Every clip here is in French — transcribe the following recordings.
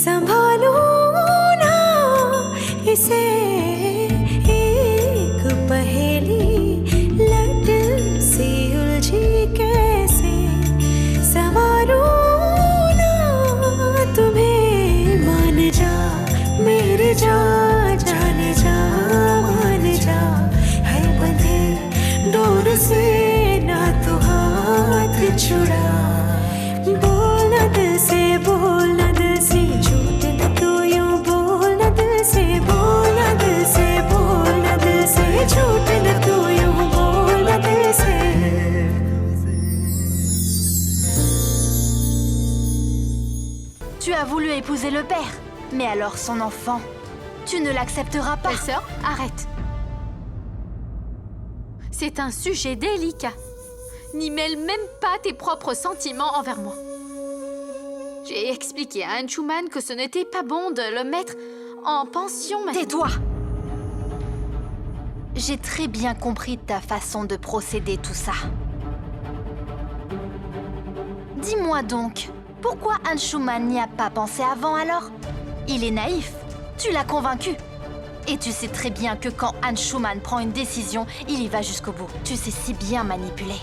संभालूं ना इसे एक पहेली लट सी उलझी कैसे संवारूं ना तुम्हें मान जा मेरी जा जाने जा मान जा है बंधे डोर से ना तू हाथ छुड़ा बोल न दिल से बोल न दिल से झूठ न तू यूं बोल न दिल से बोल न दिल से बोल न दिल से झूठ न तू यूं बोल न दिल से Tu as voulu épouser le père, mais alors son enfant, tu ne l'accepteras pas. Belle-sœur, arrête. C'est un sujet délicat. N'y mêle même pas tes propres sentiments envers moi. J'ai expliqué à Anshuman que ce n'était pas bon de le mettre en pension maintenant. Tais-toi! J'ai très bien compris ta façon de procéder tout ça. Dis-moi donc, pourquoi Anshuman n'y a pas pensé avant alors? Il est naïf, tu l'as convaincu. Et tu sais très bien que quand Anshuman prend une décision, il y va jusqu'au bout. Tu sais si bien manipuler.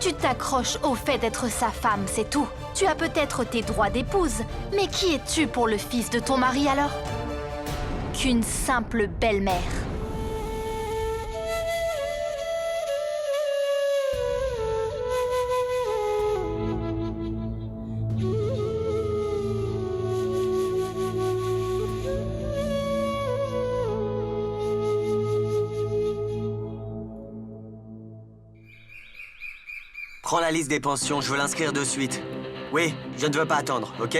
Tu t'accroches au fait d'être sa femme, c'est tout. Tu as peut-être tes droits d'épouse, mais qui es-tu pour le fils de ton mari alors? Qu'une simple belle-mère. Prends la liste des pensions, je veux l'inscrire de suite. Oui, je ne veux pas attendre, ok?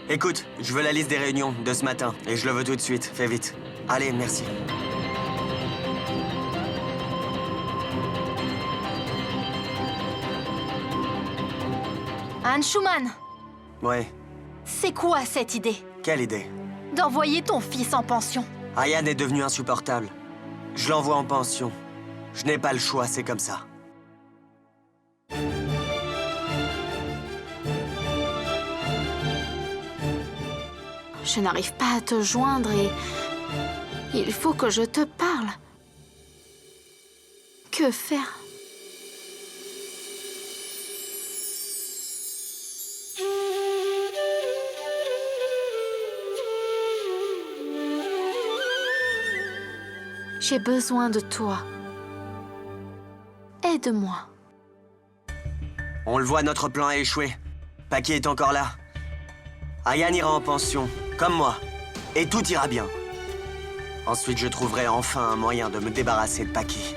Écoute, je veux la liste des réunions de ce matin, et je le veux tout de suite, fais vite. Allez, merci. Anshuman, Ouais, c'est quoi cette idée? quelle idée? D'envoyer ton fils en pension. Ayan est devenu insupportable. Je l'envoie en pension. Je n'ai pas le choix, c'est comme ça. Je n'arrive pas à te joindre et il faut que je te parle. Que faire? J'ai besoin de toi. Aide-moi. On le voit, notre plan a échoué. Paki est encore là. Ayan ira en pension, comme moi. Et tout ira bien. Ensuite, je trouverai enfin un moyen de me débarrasser de Paki.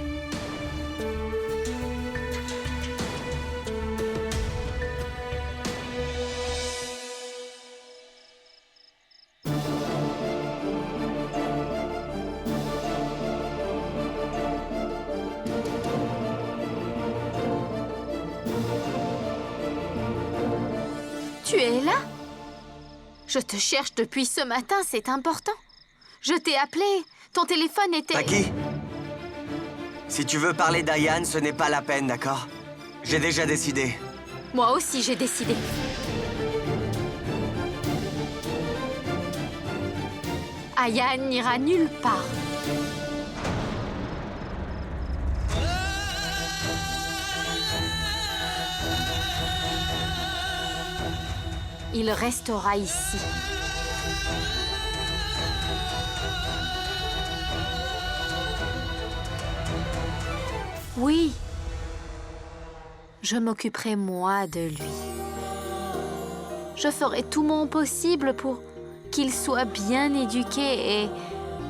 Tu es là? Je te cherche depuis ce matin, c'est important. Je t'ai appelé. Ton téléphone était... Paki, si tu veux parler d'Ayan, ce n'est pas la peine, d'accord? J'ai déjà décidé. Moi aussi, j'ai décidé. Ayan n'ira nulle part. Il restera ici. Oui. Je m'occuperai moi de lui. Je ferai tout mon possible pour qu'il soit bien éduqué et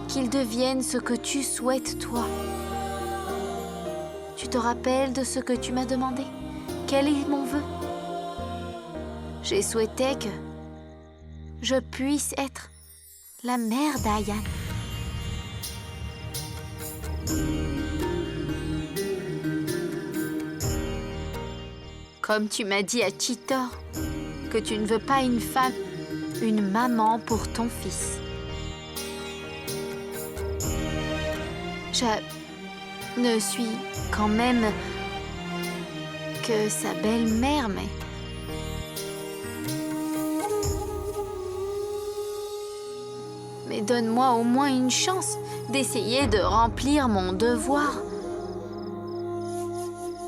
qu'il devienne ce que tu souhaites, toi. Tu te rappelles de ce que tu m'as demandé? Quel est mon vœu? J'ai souhaité que je puisse être la mère d'Ayan. Comme tu m'as dit à Chitor, que tu ne veux pas une femme, une maman pour ton fils. Je ne suis quand même que sa belle-mère, mais... Mais donne-moi au moins une chance d'essayer de remplir mon devoir.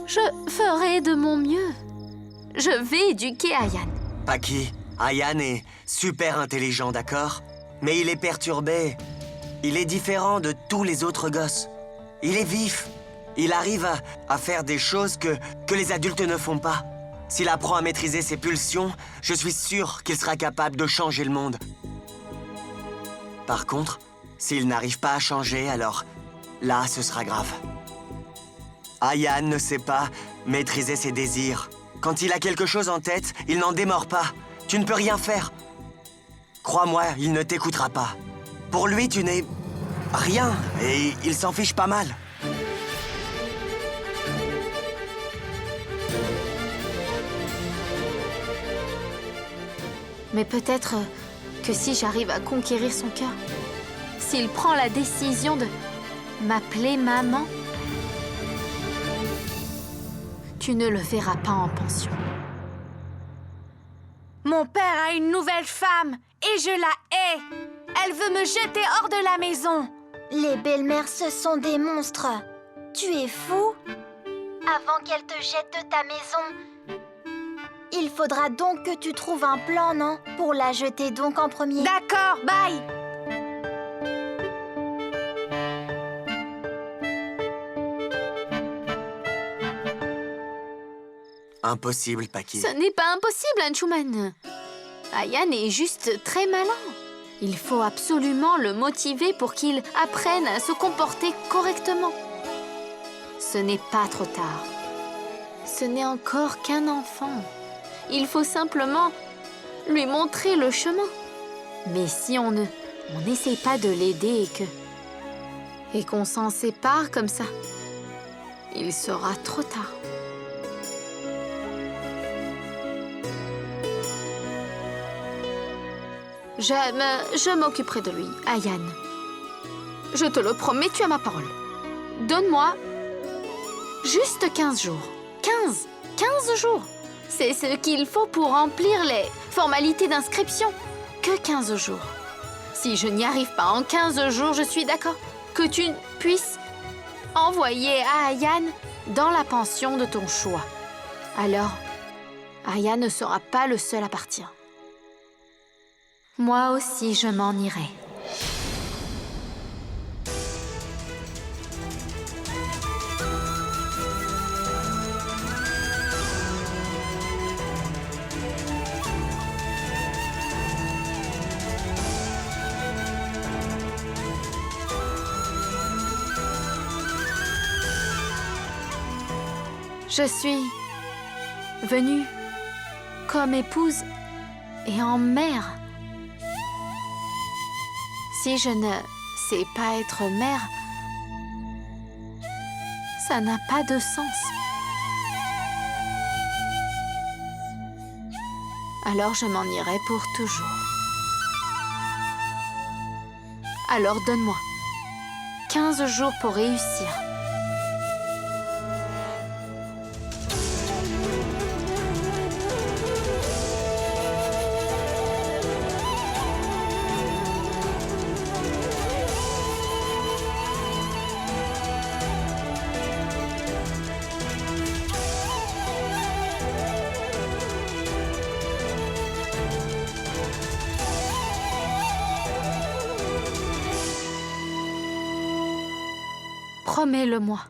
Je ferai de mon mieux. Je vais éduquer Ayan. Paki, Ayan est super intelligent, d'accord? Mais il est perturbé. Il est différent de tous les autres gosses. Il est vif. Il arrive à faire des choses que les adultes ne font pas. S'il apprend à maîtriser ses pulsions, je suis sûr qu'il sera capable de changer le monde. Par contre, s'il n'arrive pas à changer, alors là, ce sera grave. Ayan ne sait pas maîtriser ses désirs. Quand il a quelque chose en tête, il n'en démord pas. Tu ne peux rien faire. Crois-moi, il ne t'écoutera pas. Pour lui, tu n'es rien et il s'en fiche pas mal. Mais peut-être que si j'arrive à conquérir son cœur, s'il prend la décision de m'appeler maman, tu ne le verras pas en pension. Mon père a une nouvelle femme et je la hais. Elle veut me jeter hors de la maison. Les belles-mères, ce sont des monstres. Tu es fou? Avant qu'elle te jette de ta maison, il faudra donc que tu trouves un plan, non? Pour la jeter donc en premier. D'accord, bye. Impossible, Paki. Ce n'est pas impossible, Anshuman. Ayan est juste très malin. Il faut absolument le motiver pour qu'il apprenne à se comporter correctement. Ce n'est pas trop tard. Ce n'est encore qu'un enfant. Il faut simplement lui montrer le chemin. Mais si on n'essaie pas de l'aider et qu'on s'en sépare comme ça, il sera trop tard. Je m'occuperai de lui, Ayan. Je te le promets, tu as ma parole. Donne-moi juste 15 jours. 15 jours. C'est ce qu'il faut pour remplir les formalités d'inscription. Que 15 jours. Si je n'y arrive pas en 15 jours, je suis d'accord que tu puisses envoyer Ayan dans la pension de ton choix. Alors, Ayan ne sera pas le seul à partir. Moi aussi, je m'en irai. Je suis venue comme épouse et en mère. Si je ne sais pas être mère, ça n'a pas de sens. Alors je m'en irai pour toujours. Alors donne-moi 15 jours pour réussir. Promets-le-moi.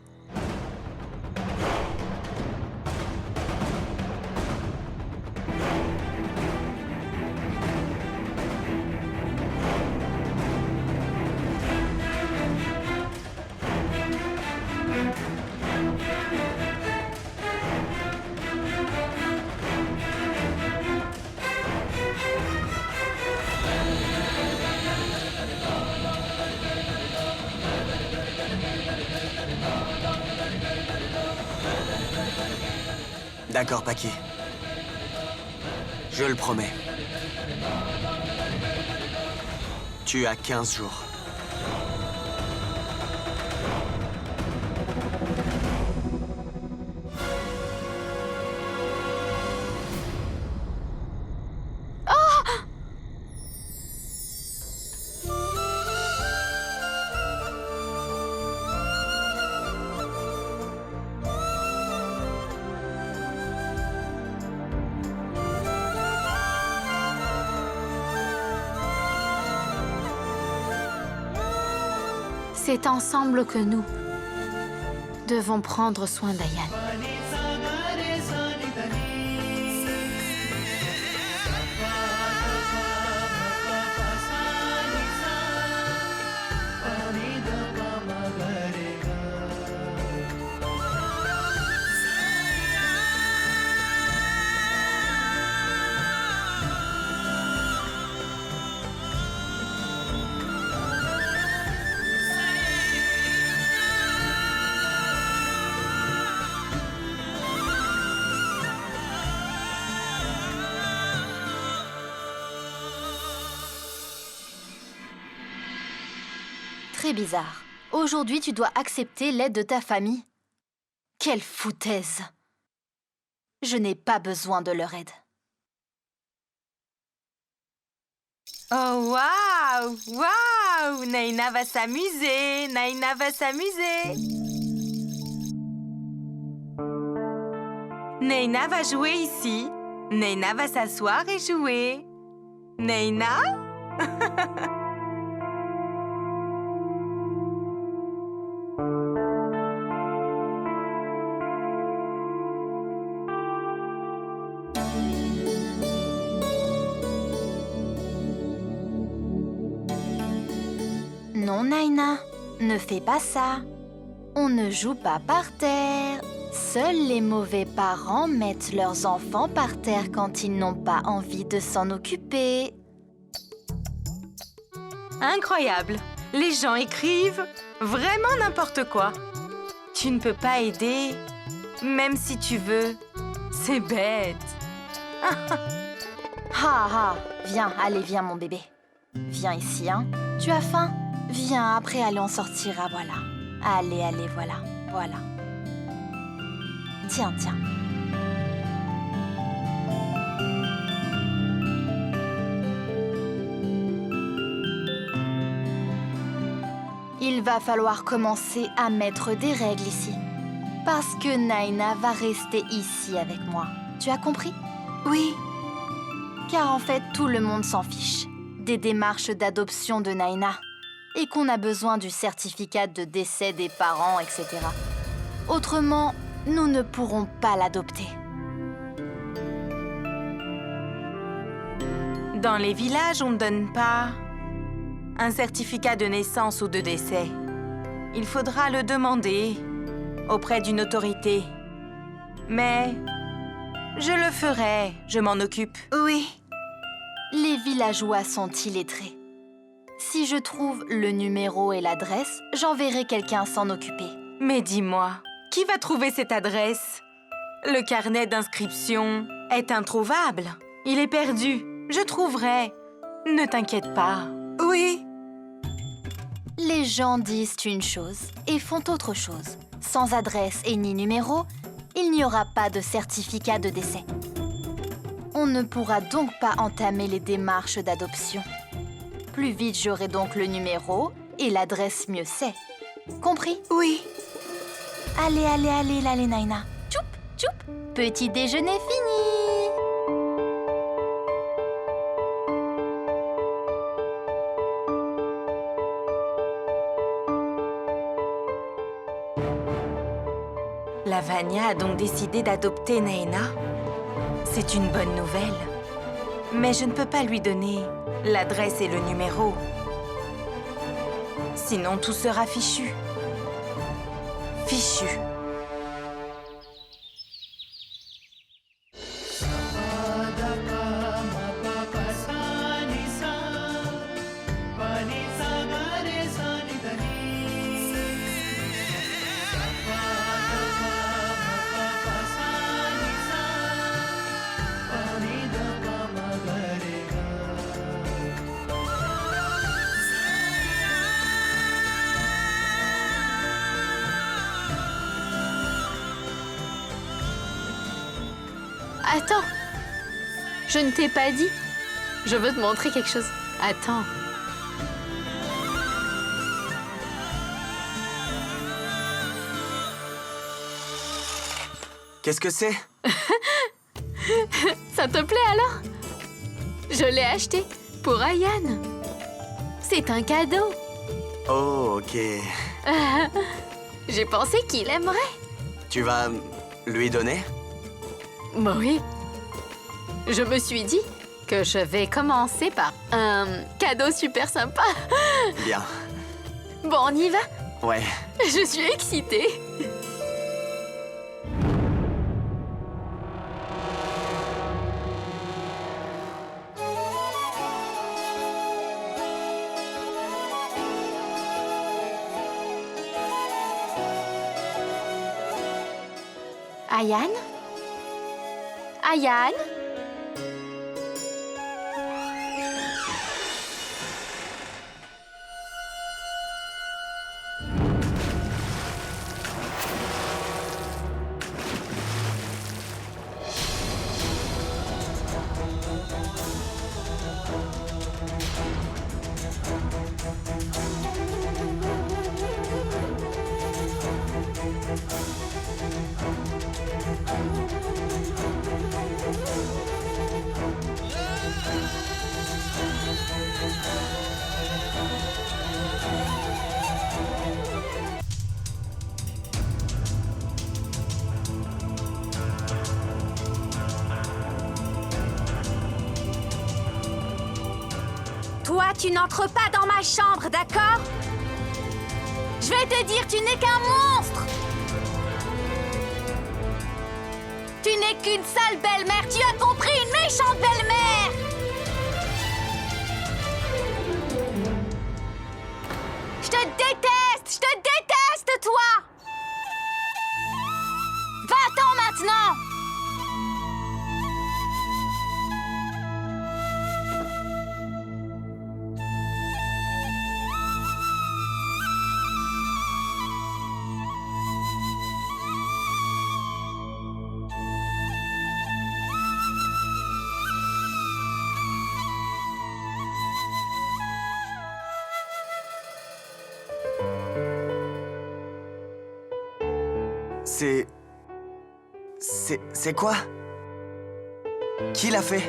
D'accord, Paki. Je le promets. Tu as 15 jours. C'est ensemble que nous devons prendre soin d'Ayan. Très bizarre. Aujourd'hui, tu dois accepter l'aide de ta famille. Quelle foutaise! Je n'ai pas besoin de leur aide. Oh, waouh! Waouh! Naina va s'amuser! Naina va s'amuser! Naina va jouer ici. Naina va s'asseoir et jouer. Naina? Non, Naina, ne fais pas ça. On ne joue pas par terre. Seuls les mauvais parents mettent leurs enfants par terre quand ils n'ont pas envie de s'en occuper. Incroyable! Les gens écrivent vraiment n'importe quoi. Tu ne peux pas aider, même si tu veux. C'est bête. Ha, viens, allez, viens mon bébé. Viens ici, hein. Tu as faim? Viens, après allez, on sortira, voilà. Allez, voilà. Tiens. Il va falloir commencer à mettre des règles ici. Parce que Naina va rester ici avec moi. Tu as compris? Oui. Car en fait, tout le monde s'en fiche des démarches d'adoption de Naina et qu'on a besoin du certificat de décès des parents, etc. Autrement, nous ne pourrons pas l'adopter. Dans les villages, on ne donne pas un certificat de naissance ou de décès. Il faudra le demander auprès d'une autorité. Mais je le ferai, je m'en occupe. Oui. Les villageois sont illettrés. Si je trouve le numéro et l'adresse, j'enverrai quelqu'un s'en occuper. Mais dis-moi, qui va trouver cette adresse? Le carnet d'inscription est introuvable. Il est perdu. Je trouverai. Ne t'inquiète pas. Oui. Les gens disent une chose et font autre chose. Sans adresse et ni numéro, il n'y aura pas de certificat de décès. On ne pourra donc pas entamer les démarches d'adoption. Plus vite j'aurai donc le numéro et l'adresse, mieux c'est. Compris? Oui. Allez, Naina. Tchoup. Petit déjeuner fini. Lavanya a donc décidé d'adopter Naina. C'est une bonne nouvelle. Mais je ne peux pas lui donner l'adresse et le numéro. Sinon, tout sera fichu. Fichu. Attends, je ne t'ai pas dit. Je veux te montrer quelque chose. Attends. Qu'est-ce que c'est? Ça te plaît alors? Je l'ai acheté pour Ayan. C'est un cadeau. Oh, ok. J'ai pensé qu'il aimerait. Tu vas lui donner? Bah oui. Je me suis dit que je vais commencer par un cadeau super sympa. Bien. Bon, on y va? Ouais. Je suis excitée. Ayane? Ayane? Toi, tu n'entres pas dans ma chambre, d'accord? Je vais te dire, tu n'es qu'un monstre! Tu n'es qu'une sale belle-mère, tu as compris, une méchante belle-mère! Je te déteste, toi! Va-t'en maintenant! C'est quoi? Qui l'a fait?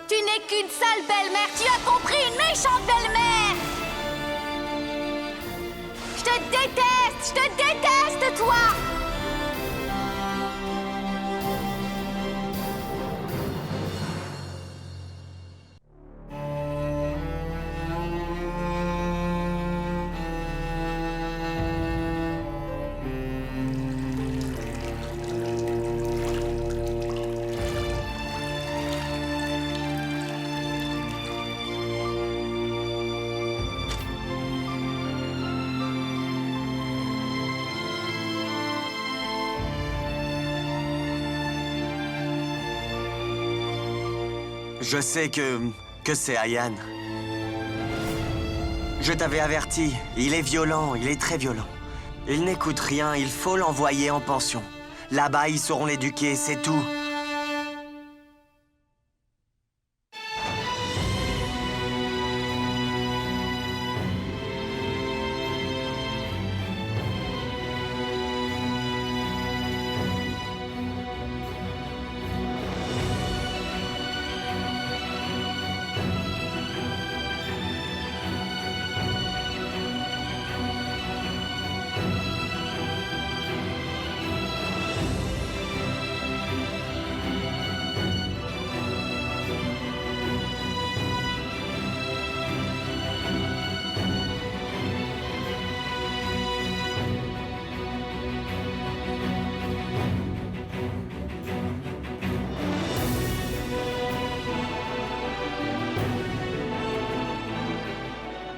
Tu n'es qu'une sale belle-mère, tu as compris, une méchante belle-mère! Je te déteste, toi! Je sais que c'est Ayane. Je t'avais averti, il est violent, il est très violent. Il n'écoute rien, il faut l'envoyer en pension. Là-bas, ils sauront l'éduquer, c'est tout.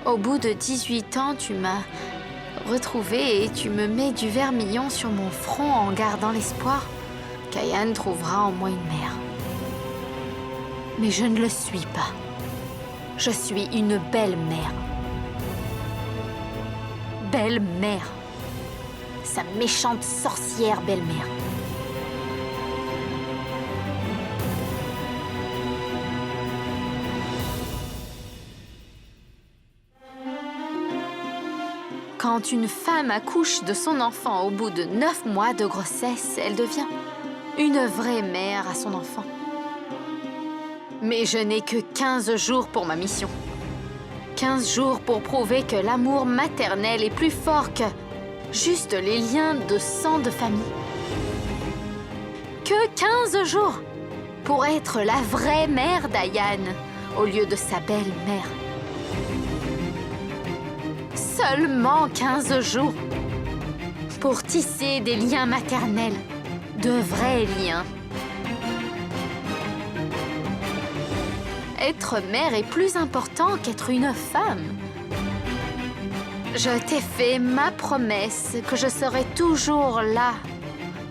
Au bout de 18 ans, tu m'as retrouvée et tu me mets du vermillon sur mon front en gardant l'espoir qu'Ayan trouvera en moi une mère. Mais je ne le suis pas. Je suis une belle-mère. Belle-mère. Sa méchante sorcière belle-mère. Quand une femme accouche de son enfant au bout de 9 mois de grossesse, elle devient une vraie mère à son enfant. Mais je n'ai que 15 jours pour ma mission. 15 jours pour prouver que l'amour maternel est plus fort que juste les liens de sang de famille. Que 15 jours pour être la vraie mère d'Ayan au lieu de sa belle-mère. Seulement 15 jours pour tisser des liens maternels, de vrais liens. Être mère est plus important qu'être une femme. Je t'ai fait ma promesse que je serai toujours là.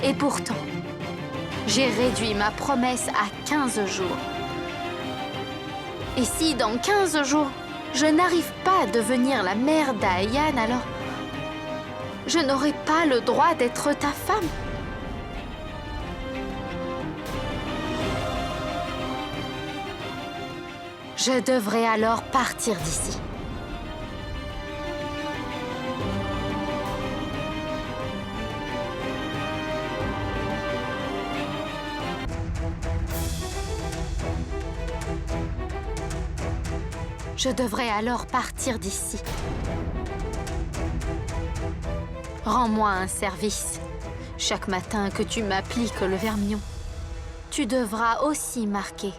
Et pourtant, j'ai réduit ma promesse à 15 jours. Et si dans 15 jours, je n'arrive pas à devenir la mère d'Ayan, alors je n'aurai pas le droit d'être ta femme. Je devrais alors partir d'ici. Je devrais alors partir d'ici. Rends-moi un service. Chaque matin que tu m'appliques le vermillon, tu devras aussi marquer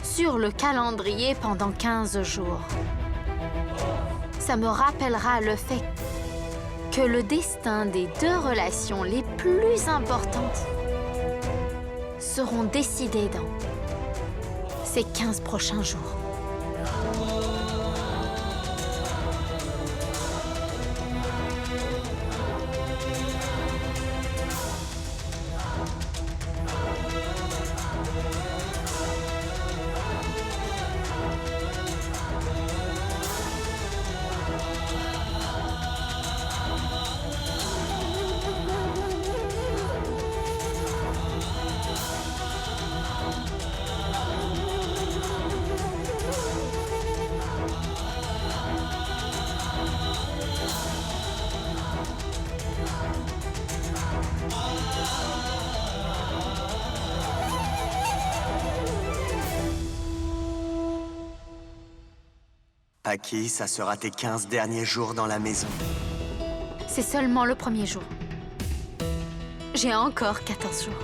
sur le calendrier pendant 15 jours. Ça me rappellera le fait que le destin des 2 relations les plus importantes seront décidés dans ces 15 prochains jours. Paki, ça sera tes 15 derniers jours dans la maison. C'est seulement le premier jour. J'ai encore 14 jours.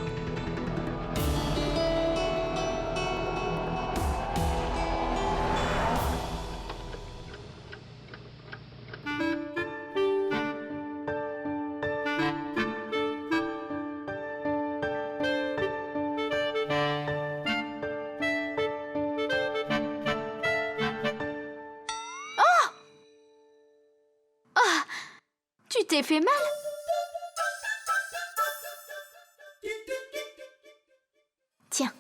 Tu t'es fait mal? Tiens.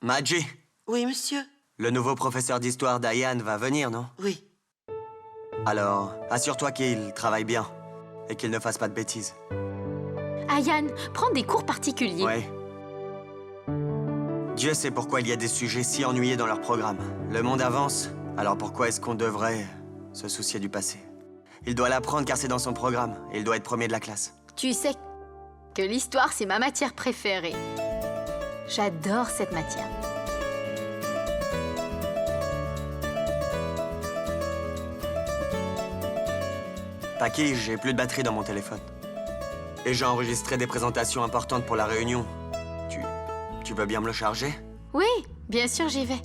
Maji, Oui, monsieur. le nouveau professeur d'histoire d'Ayan va venir, non? Oui. Alors, assure-toi qu'il travaille bien et qu'il ne fasse pas de bêtises. Ayan, prends des cours particuliers. Ouais. Dieu sait pourquoi il y a des sujets si ennuyés dans leur programme. Le monde avance, alors pourquoi est-ce qu'on devrait se soucier du passé? Il doit l'apprendre car c'est dans son programme et il doit être premier de la classe. Tu sais que l'histoire, c'est ma matière préférée. J'adore cette matière. Paki, j'ai plus de batterie dans mon téléphone. Et j'ai enregistré des présentations importantes pour la réunion. Tu veux bien me le charger? Oui, bien sûr, j'y vais.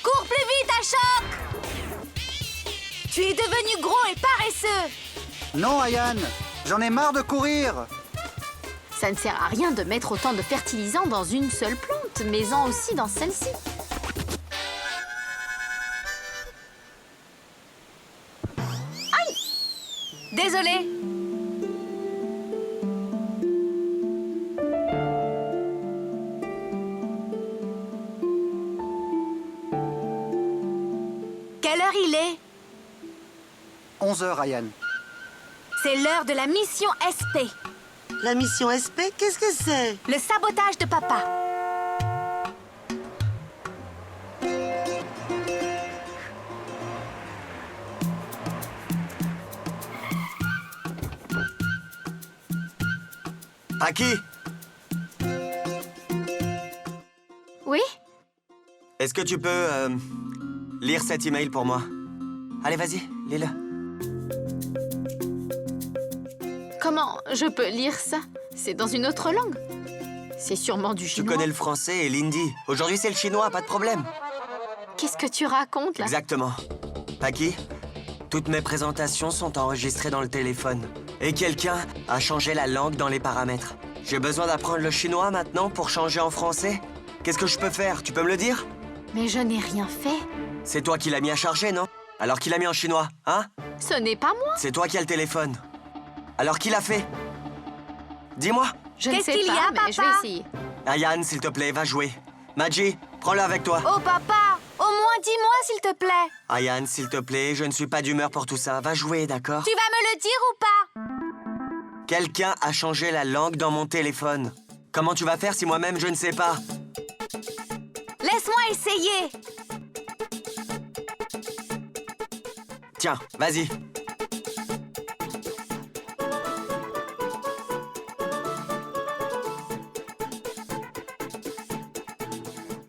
Cours plus vite, Ashok! Tu es devenu gros et paresseux! Non, Ayan, j'en ai marre de courir. Ça ne sert à rien de mettre autant de fertilisants dans une seule plante, mais-en aussi dans celle-ci. Désolée! Quelle heure il est? 11 heures, Ayan. C'est l'heure de la mission SP. La mission SP, qu'est-ce que c'est? Le sabotage de papa. Paki! Oui? Est-ce que tu peux lire cet email pour moi? Allez, vas-y, lis-le. Comment je peux lire ça? C'est dans une autre langue. C'est sûrement du Tu chinois. connais le français et l'hindi. Aujourd'hui, c'est le chinois, pas de problème. Qu'est-ce que tu racontes, là? Exactement. Paki, toutes mes présentations sont enregistrées dans le téléphone. Et quelqu'un a changé la langue dans les paramètres. J'ai besoin d'apprendre le chinois maintenant pour changer en français. Qu'est-ce que je peux faire? Tu peux me le dire? Mais je n'ai rien fait. C'est toi qui l'as mis à charger, non? Alors qui l'a mis en chinois, hein? Ce n'est pas moi. C'est toi qui as le téléphone. Alors qui l'a fait? Dis-moi. Je ne Qu'est-ce sais qu'il y pas, a, mais je vais papa? essayer. Ayan, s'il te plaît, va jouer. Maji, prends-le avec toi. Oh papa, au moins dis-moi s'il te plaît. Ayan, s'il te plaît, je ne suis pas d'humeur pour tout ça. Va jouer, d'accord? Tu vas me le dire ou pas? Quelqu'un a changé la langue dans mon téléphone. Comment tu vas faire si moi-même je ne sais pas? Laisse-moi essayer. Tiens, vas-y.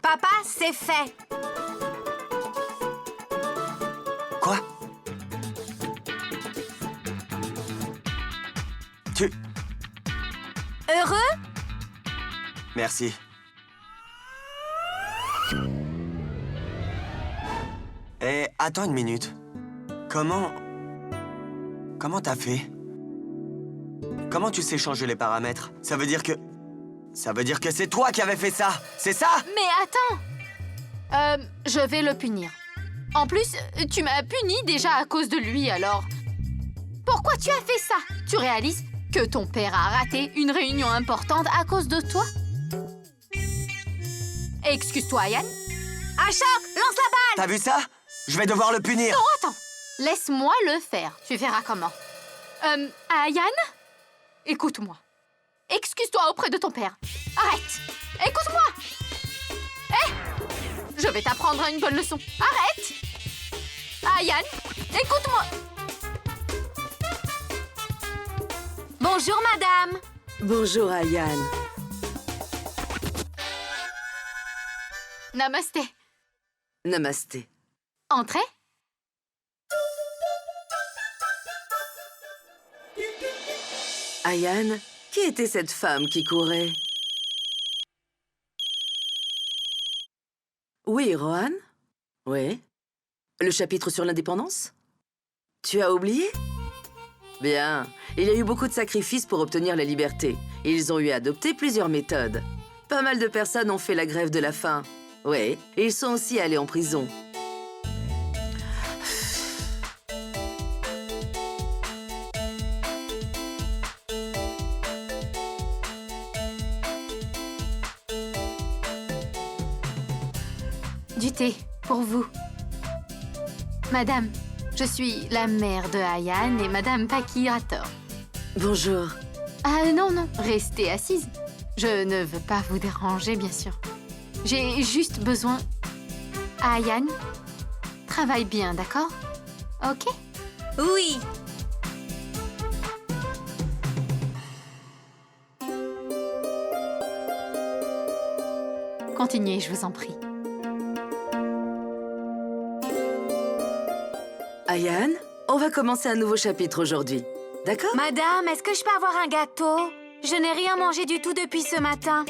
Papa, c'est fait. Quoi? Tu... Heureux? Merci. Et attends une minute. Comment t'as fait? Comment tu sais changer les paramètres? Ça veut dire que c'est toi qui avais fait ça, c'est ça? Mais attends. Je vais le punir. En plus, tu m'as puni déjà à cause de lui, alors... Pourquoi tu as fait ça? Tu réalises que ton père a raté une réunion importante à cause de toi? Excuse-toi, Ayan. Ashok, lance la balle. T'as vu ça? Je vais devoir le punir. Oh, attends. Laisse-moi le faire. Tu verras comment. Ayan? Écoute-moi. Excuse-toi auprès de ton père. Arrête. Écoute-moi. Hé! Je vais t'apprendre une bonne leçon. Arrête. Ayan, écoute-moi. Bonjour madame. Bonjour, Ayan. Namasté. Namasté. Entrez. Ayan, qui était cette femme qui courait? Oui, Rohan? Oui. Le chapitre sur l'indépendance? Tu as oublié? Bien. Il y a eu beaucoup de sacrifices pour obtenir la liberté. Ils ont eu à adopter plusieurs méthodes. Pas mal de personnes ont fait la grève de la faim. Oui, et ils sont aussi allés en prison. Du thé, pour vous. Madame, je suis la mère de Ayan et Madame Paki a tort. Bonjour. Ah non, non, restez assise. Je ne veux pas vous déranger, bien sûr. J'ai juste besoin... Ayan, travaille bien, d'accord? Ok? Oui. Continuez, je vous en prie. Ayan, on va commencer un nouveau chapitre aujourd'hui. D'accord? Madame, est-ce que je peux avoir un gâteau? Je n'ai rien mangé du tout depuis ce matin.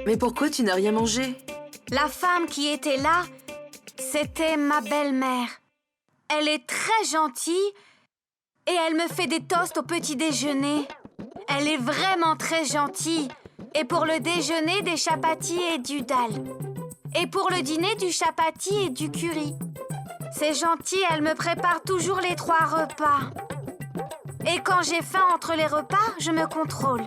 Mais pourquoi tu n'as rien mangé? La femme qui était là, c'était ma belle-mère. Elle est très gentille et elle me fait des toasts au petit déjeuner. Elle est vraiment très gentille. Et pour le déjeuner, des chapatis et du dal. Et pour le dîner, du chapati et du curry. C'est gentil, elle me prépare toujours les 3 repas. Et quand j'ai faim entre les repas, je me contrôle.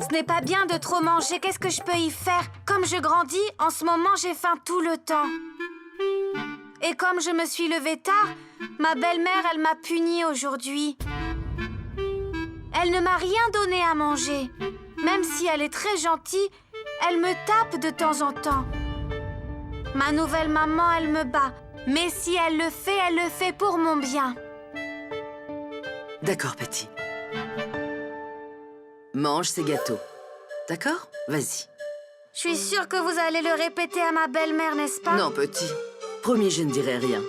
Ce n'est pas bien de trop manger, qu'est-ce que je peux y faire? Comme je grandis, en ce moment, j'ai faim tout le temps. Et comme je me suis levée tard, ma belle-mère, elle m'a punie aujourd'hui. Elle ne m'a rien donné à manger. Même si elle est très gentille, elle me tape de temps en temps. Ma nouvelle maman, elle me bat. Mais si elle le fait pour mon bien. D'accord, petit. Mange ces gâteaux. D'accord? Vas-y. Je suis sûre que vous allez le répéter à ma belle-mère, n'est-ce pas? Non, petit. Promis, je ne dirai rien.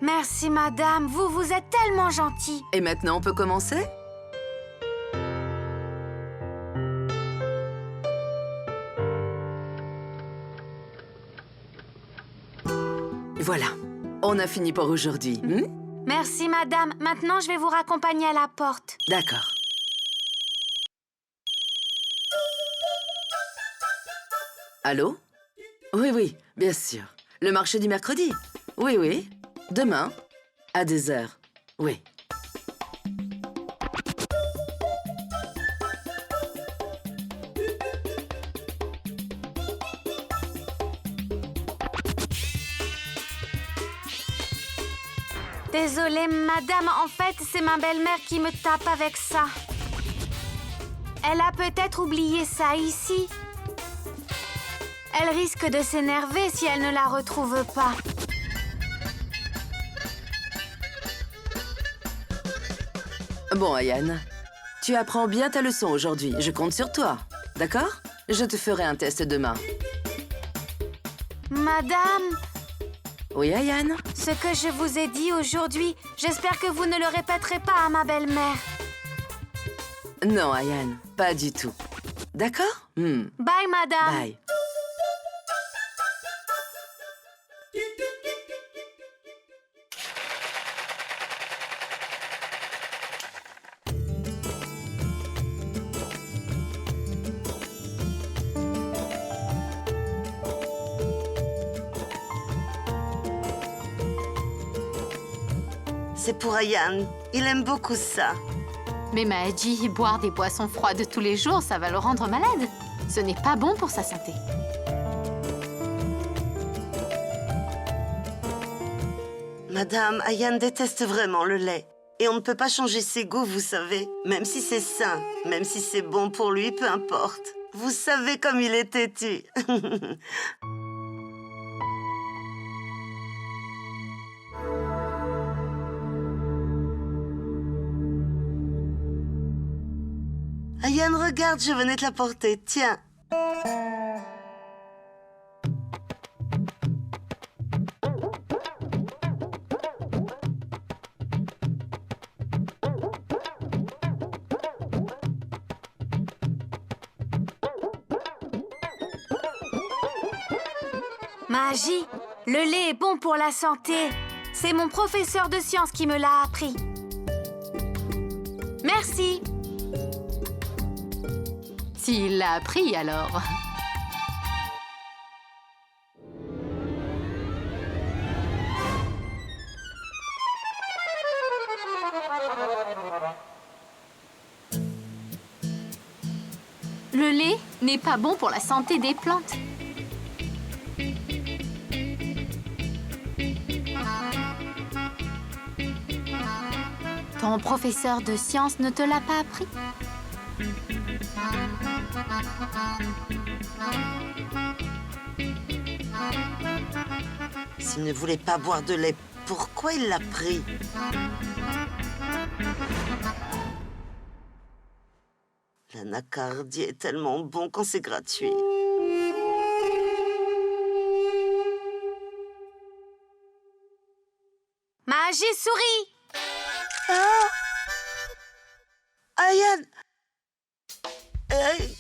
Merci, madame. Vous êtes tellement gentille. Et maintenant, on peut commencer? Voilà, on a fini pour aujourd'hui. Merci, madame. Maintenant, je vais vous raccompagner à la porte. D'accord. Allô? Oui, oui, bien sûr. Le marché du mercredi? Oui, oui. Demain, à 10h. Oui. Désolée, madame. En fait, c'est ma belle-mère qui me tape avec ça. Elle a peut-être oublié ça ici. Elle risque de s'énerver si elle ne la retrouve pas. Bon, Ayan, tu apprends bien ta leçon aujourd'hui. Je compte sur toi. D'accord? Je te ferai un test demain. Madame, Oui, Ayan? ce que je vous ai dit aujourd'hui, j'espère que vous ne le répéterez pas à ma belle-mère. Non, Ayan, pas du tout. D'accord? Bye, madame. Bye. C'est pour Ayan. Il aime beaucoup ça. Mais Maji, boire des boissons froides tous les jours, ça va le rendre malade. Ce n'est pas bon pour sa santé. Madame, Ayan déteste vraiment le lait. Et on ne peut pas changer ses goûts, vous savez. Même si c'est sain, même si c'est bon pour lui, peu importe. Vous savez comme il est têtu. Ayan, regarde, je venais te la porter. Tiens. Magie, le lait est bon pour la santé. C'est mon professeur de sciences qui me l'a appris. Merci. S'il l'a appris, alors. Le lait n'est pas bon pour la santé des plantes. Ton professeur de sciences ne te l'a pas appris? S'il ne voulait pas boire de lait, pourquoi il l'a pris? L'anacardier est tellement bon quand c'est gratuit. Magie souris! Ayan!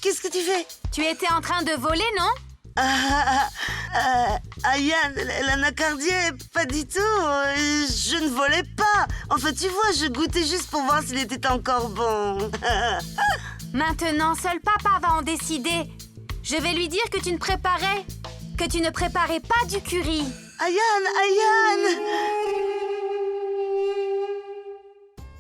Qu'est-ce que tu fais? Tu étais en train de voler, non? Ayan, l'anacardier, pas du tout. Je ne volais pas. Enfin, tu vois, je goûtais juste pour voir s'il était encore bon. Maintenant, seul papa va en décider. Je vais lui dire que tu ne préparais pas du curry. Ayan!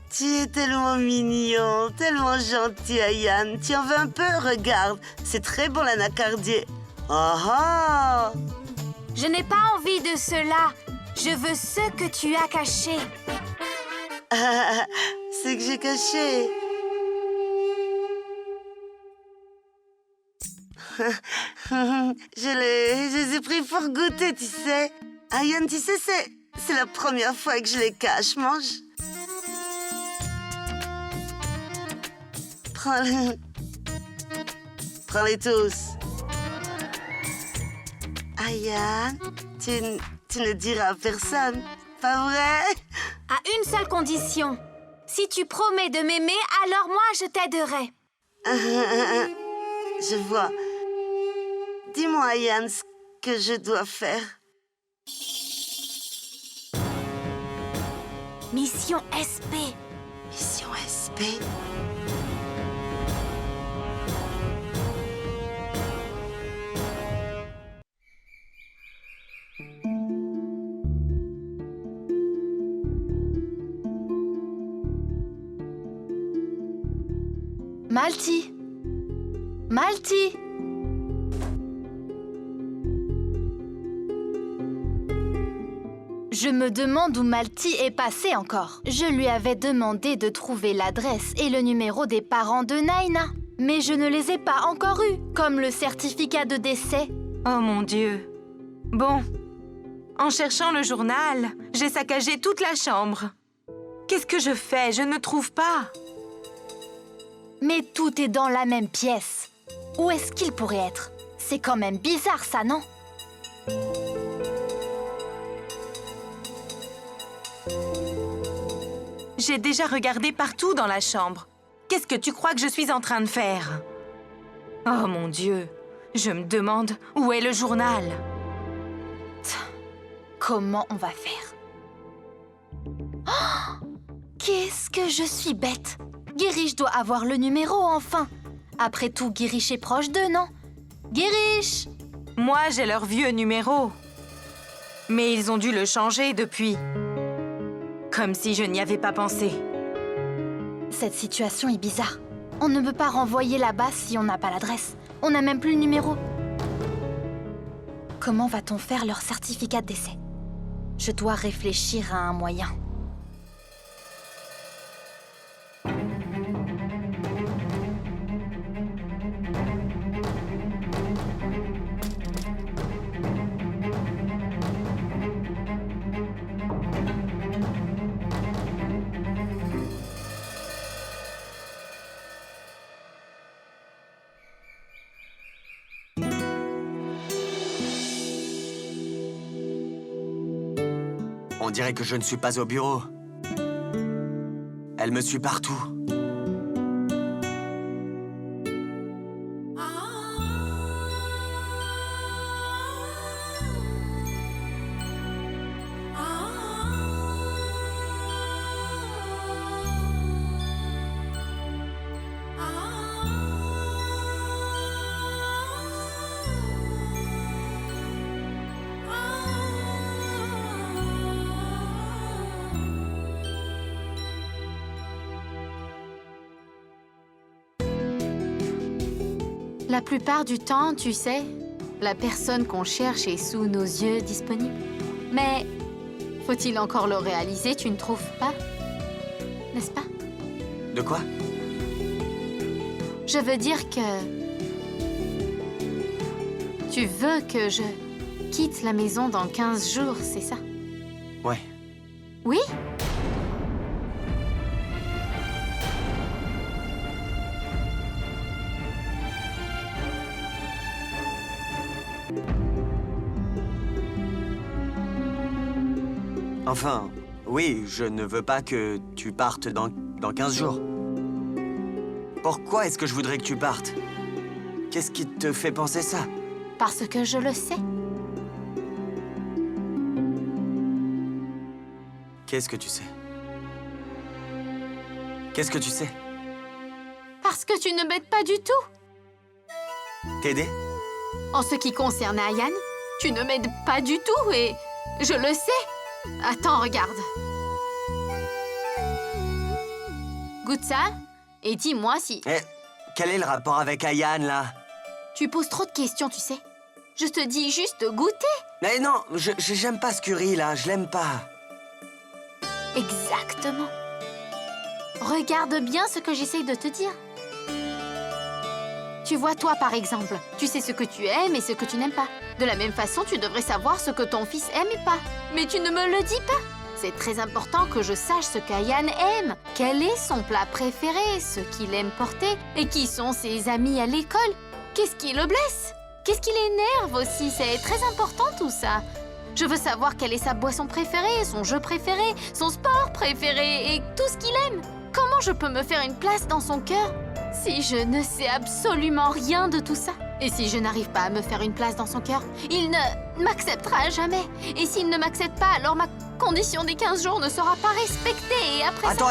Tu es tellement mignon, tellement gentil, Ayan. Tu en veux un peu? Regarde, c'est très bon l'anacardier. Ah! Je n'ai pas envie de cela. Je veux ce que tu as caché. C'est que j'ai caché. Je les ai pris pour goûter, tu sais. Ayan, tu sais, c'est la première fois que je les cache. Mange. Prends-les tous. Ayan, tu ne diras à personne, pas vrai? À une seule condition. Si tu promets de m'aimer, alors moi, je t'aiderai. Je vois. Dis-moi, Ayan, ce que je dois faire. Mission SP. Mission SP? Malty! Malty! Je me demande où Malty est passé encore. Je lui avais demandé de trouver l'adresse et le numéro des parents de Naina. Mais je ne les ai pas encore eus, comme le certificat de décès. Oh mon Dieu. Bon, en cherchant le journal, j'ai saccagé toute la chambre. Qu'est-ce que je fais? Je ne trouve pas. Mais tout est dans la même pièce. Où est-ce qu'il pourrait être? C'est quand même bizarre, ça, non? J'ai déjà regardé partout dans la chambre. Qu'est-ce que tu crois que je suis en train de faire? Oh mon Dieu, je me demande où est le journal. Comment on va faire? Oh! Qu'est-ce que je suis bête! Guirish doit avoir le numéro, enfin! Après tout, Guirish est proche d'eux, non? Guirish! Moi, j'ai leur vieux numéro. Mais ils ont dû le changer depuis. Comme si je n'y avais pas pensé. Cette situation est bizarre. On ne peut pas renvoyer là-bas si on n'a pas l'adresse. On n'a même plus le numéro. Comment va-t-on faire leur certificat de décès? Je dois réfléchir à un moyen. On dirait que je ne suis pas au bureau. Elle me suit partout. La plupart du temps, tu sais, la personne qu'on cherche est sous nos yeux disponible. Mais faut-il encore le réaliser, tu ne trouves pas? N'est-ce pas? De quoi? Je veux dire que... Tu veux que je quitte la maison dans 15 jours, c'est ça? Ouais. Oui? Enfin, oui, je ne veux pas que tu partes dans 15 jours. Pourquoi est-ce que je voudrais que tu partes? Qu'est-ce qui te fait penser ça? Parce que je le sais. Qu'est-ce que tu sais? Qu'est-ce que tu sais? Parce que tu ne m'aides pas du tout. T'aider? En ce qui concerne Ayan, tu ne m'aides pas du tout et je le sais. Attends, regarde. Goûte ça et dis-moi si... Eh, quel est le rapport avec Ayan, là? Tu poses trop de questions, tu sais. Je te dis juste de goûter. Mais non, j'aime pas ce curry, là, je l'aime pas. Exactement. Regarde bien ce que j'essaye de te dire. Tu vois, toi, par exemple, tu sais ce que tu aimes et ce que tu n'aimes pas. De la même façon, tu devrais savoir ce que ton fils aime et pas. Mais tu ne me le dis pas. C'est très important que je sache ce qu'Ayan aime. Quel est son plat préféré, ce qu'il aime porter, et qui sont ses amis à l'école. Qu'est-ce qui le blesse? Qu'est-ce qui l'énerve aussi? C'est très important tout ça. Je veux savoir quelle est sa boisson préférée, son jeu préféré, son sport préféré et tout ce qu'il aime. Comment je peux me faire une place dans son cœur si je ne sais absolument rien de tout ça? Et si je n'arrive pas à me faire une place dans son cœur, il ne m'acceptera jamais. Et s'il ne m'accepte pas, alors ma condition des 15 jours ne sera pas respectée. Et après Attends.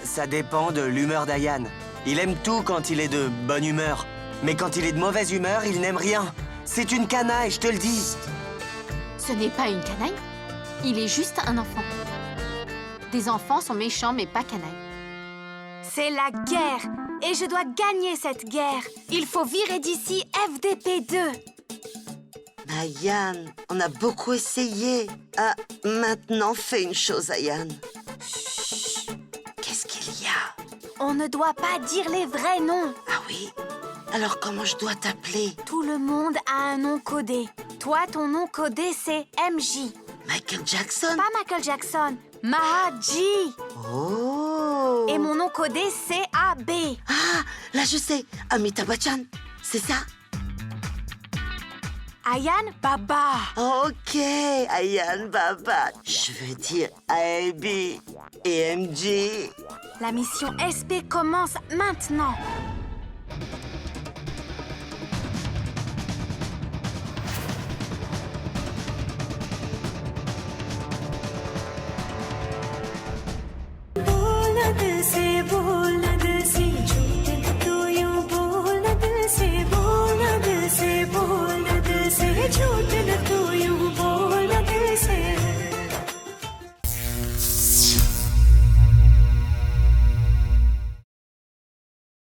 Ça dépend de l'humeur d'Ayan. Il aime tout quand il est de bonne humeur. Mais quand il est de mauvaise humeur, il n'aime rien. C'est une canaille, je te le dis. Ce n'est pas une canaille. Il est juste un enfant. Des enfants sont méchants, mais pas canailles. C'est la guerre et je dois gagner cette guerre. Il faut virer d'ici FDP2. Ayan, on a beaucoup essayé. Ah, maintenant, fais une chose, Ayan. Chut. Qu'est-ce qu'il y a? On ne doit pas dire les vrais noms. Ah oui? Alors comment je dois t'appeler? Tout le monde a un nom codé. Toi, ton nom codé, c'est MJ. Michael Jackson? Pas Michael Jackson, Mahaji. Oh! Et mon nom codé, c'est AB. Ah, là je sais, Amitabh Bachchan, c'est ça? Ayan Baba. Ok, Ayan Baba. Je veux dire AB et MJ. La mission SP commence maintenant. बोलना दिल से झूठ तू यूं बोलना दिल से बोलना दिल से झूठ